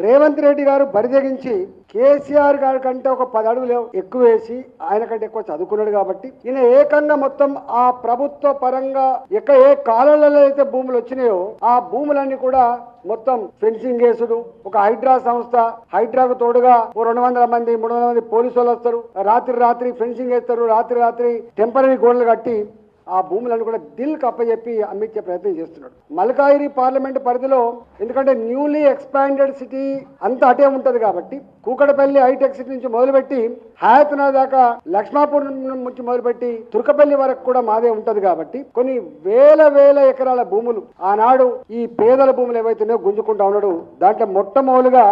రేవంత్ రెడ్డి గారు బరిదెగించి కేసీఆర్ గారి కంటే ఒక 10 అడుగులు ఎక్కువ వేసి ఆయన కంటే ఎక్కువ చదువుకున్నాడు కాబట్టి ఈయన ఏకంగా మొత్తం ఆ ప్రభుత్వ పరంగా ఏ కాలంలో అయితే భూములు వచ్చినాయో ఆ భూములన్నీ కూడా మొత్తం ఫెన్సింగ్ వేసుడు, ఒక హైడ్రా సంస్థ, హైడ్రాకు తోడుగా 200 మంది 300 మంది పోలీసు వాళ్ళు వస్తారు, రాత్రి ఫెన్సింగ్ వేస్తారు, రాత్రి టెంపరీ గోడలు కట్టి ఆ భూములను కూడా దిల్ కప్పచెప్పి అమ్మించే ప్రయత్నం చేస్తున్నాడు. మల్కాయిరి పార్లమెంట్ పరిధిలో ఎందుకంటే న్యూలీ ఎక్స్పాండెడ్ సిటీ అంతా అటే ఉంటది కాబట్టి కూకటపల్లి హైటెక్ సిటీ నుంచి మొదలుపెట్టి హయాత్నగర్ దాకా లక్ష్మాపూర్ నుంచి మొదలుపెట్టి తుర్కపల్లి వరకు కూడా మాదే ఉంటది కాబట్టి కొన్ని వేల ఎకరాల భూములు ఆనాడు ఈ పేదల భూములు ఏవైతున్నాయో గుంజుకుంటా ఉన్నాడు. దాంట్లో మొట్టమొదలుగా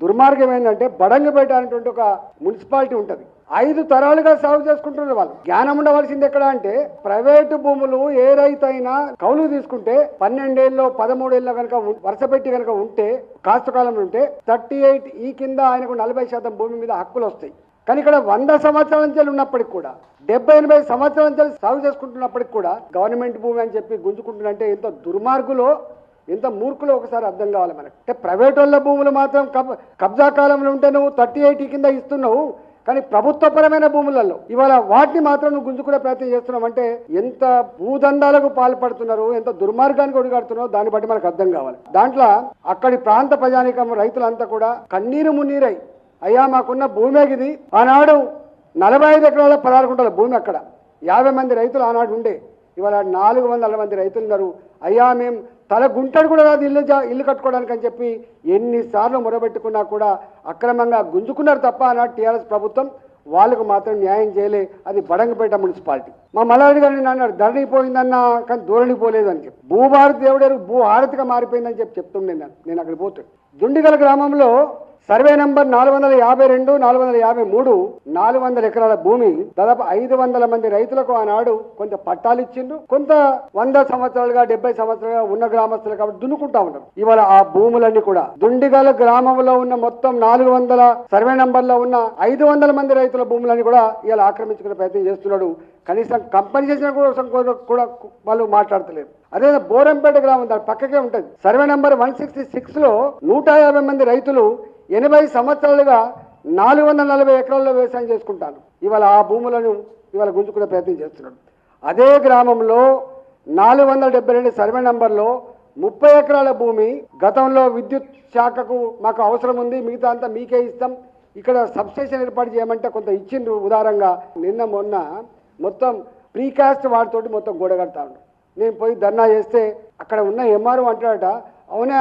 దుర్మార్గం ఏంటంటే బడంగపేట అనేటువంటి ఒక మున్సిపాలిటీ ఉంటది. 5 తరాలుగా సాగు చేసుకుంటున్నారు. వాళ్ళు జ్ఞానం ఉండవలసింది ఎక్కడ అంటే ప్రైవేటు భూములు ఏ రైతు అయినా కౌలు తీసుకుంటే 12 ఏళ్ళు 13 ఏళ్ళు కనుక వరుస పెట్టి కనుక ఉంటే కాస్తకాలం ఉంటే 38 ఈ కింద ఆయనకు 40% భూమి మీద హక్కులు వస్తాయి. కానీ ఇక్కడ 100 సంవత్సరాల నుంచి ఉన్నప్పటికి కూడా 70-80 సంవత్సరాల నుంచి సాగు చేసుకుంటున్నప్పటికి కూడా గవర్నమెంట్ భూమి అని చెప్పి గుంజుకుంటున్నంటే ఎంత దుర్మార్గులో ఎంత మూర్ఖులో ఒకసారి అర్థం కావాలి మనకు. అంటే ప్రైవేట్ వాళ్ళ భూములు మాత్రం కబ్జా కాలంలో ఉంటే నువ్వు 38 కింద ఇస్తున్నావు, కానీ ప్రభుత్వపరమైన భూములలో ఇవాళ వాటిని మాత్రం నువ్వు గుంజుకునే ప్రయత్నం చేస్తున్నావు అంటే ఎంత భూదందాలకు పాల్పడుతున్నారు, ఎంత దుర్మార్గానికి ఒడిగడుతున్నారో దాన్ని బట్టి మనకు అర్థం కావాలి. దాంట్లో అక్కడి ప్రాంత ప్రజానికం రైతులంతా కూడా కన్నీరు మున్నీరై అయ్యా మాకున్న భూమే ఇది, ఆనాడు 45 ఎకరాల 16 గుంటల భూమి, అక్కడ 50 మంది రైతులు ఆనాడు ఉండే, ఇవాళ 400 మంది రైతులు ఉన్నారు. అయ్యా మేము తల గుంటడు కూడా రాదు ఇల్లు కట్టుకోవడానికి అని చెప్పి ఎన్నిసార్లు మొరబెట్టుకున్నా కూడా అక్రమంగా గుంజుకున్నారు తప్ప ఆనాడు టీఆర్ఎస్ ప్రభుత్వం వాళ్ళకు మాత్రం న్యాయం చేయలే. అది బడంగపేట మున్సిపాలిటీ. మా మల్లారెడ్డి గారిని అన్నాడు ధరణి పోయిందన్నా కానీ ధోరణి పోలేదు అని చెప్పి, భూభారతి దేవుడేరు భూ హారతిగా మారిపోయిందని చెప్పి చెప్తుండే నేను అక్కడ పోతే. దుండిగల గ్రామంలో సర్వే నంబర్ 452, 453 400 ఎకరాల భూమి, దాదాపు 500 మంది రైతులకు ఆనాడు కొంత పట్టాలు ఇచ్చిండ్రు, కొంత 100 సంవత్సరాలుగా 70 సంవత్సరాలుగా ఉన్న గ్రామస్తులు కాబట్టి దున్నుకుంటా ఉన్నారు. ఇవాళ ఆ భూములన్నీ కూడా దుండిగల గ్రామంలో ఉన్న మొత్తం 400 సర్వే నంబర్లో ఉన్న 500 మంది రైతుల భూములన్నీ కూడా ఇవాళ ఆక్రమించుకునే ప్రయత్నం చేస్తున్నాడు. కనీసం కంపెన్సేషన్ కోసం కూడా వాళ్ళు మాట్లాడతలేరు. అదే బోరంపేట గ్రామం దాని పక్కకే ఉంటుంది. సర్వే నంబర్ 166లో 150 మంది రైతులు 80 సంవత్సరాలుగా 440 ఎకరాల్లో వ్యవసాయం చేసుకుంటాను. ఇవాళ ఆ భూములను ఇవాళ గుంజుకునే ప్రయత్నం చేస్తున్నాడు. అదే గ్రామంలో 472 సర్వే నంబర్లో 30 ఎకరాల భూమి గతంలో విద్యుత్ శాఖకు మాకు అవసరం ఉంది, మిగతా అంతా మీకే ఇస్తాం, ఇక్కడ సబ్స్టేషన్ ఏర్పాటు చేయమంటే కొంత ఇచ్చిండ్రు ఉదారంగా. నిన్న మొన్న మొత్తం ప్రీకాస్ట్ వాటితోటి మొత్తం గోడ కడతాడు. నేను పోయి ధర్నా చేస్తే అక్కడ ఉన్న ఎంఆర్ఓ అంటాడట, అవునా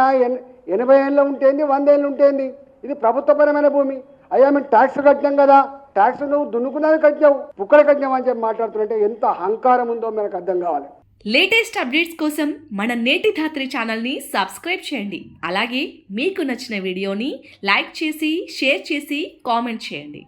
80 ఏళ్ళు ఉంటేంది 100 ఏళ్ళు ఉంటేంది, ఇది ప్రభుత్వపరమైన భూమి, అయ్యా మేము ట్యాక్స్ కట్టినాం కదా, ట్యాక్స్ నువ్వు దున్నుకున్నది కట్టినావు, పుక్కడ కట్టినావు అని చెప్పి మాట్లాడుతుంటే ఎంత అహంకారం ఉందో మనకు అర్థం కావాలి. లేటెస్ట్ అప్డేట్స్ కోసం మన నేటి ధాత్రి ఛానల్ని సబ్స్క్రైబ్ చేయండి. అలాగే మీకు నచ్చిన వీడియోని లైక్ చేసి షేర్ చేసి కామెంట్ చేయండి.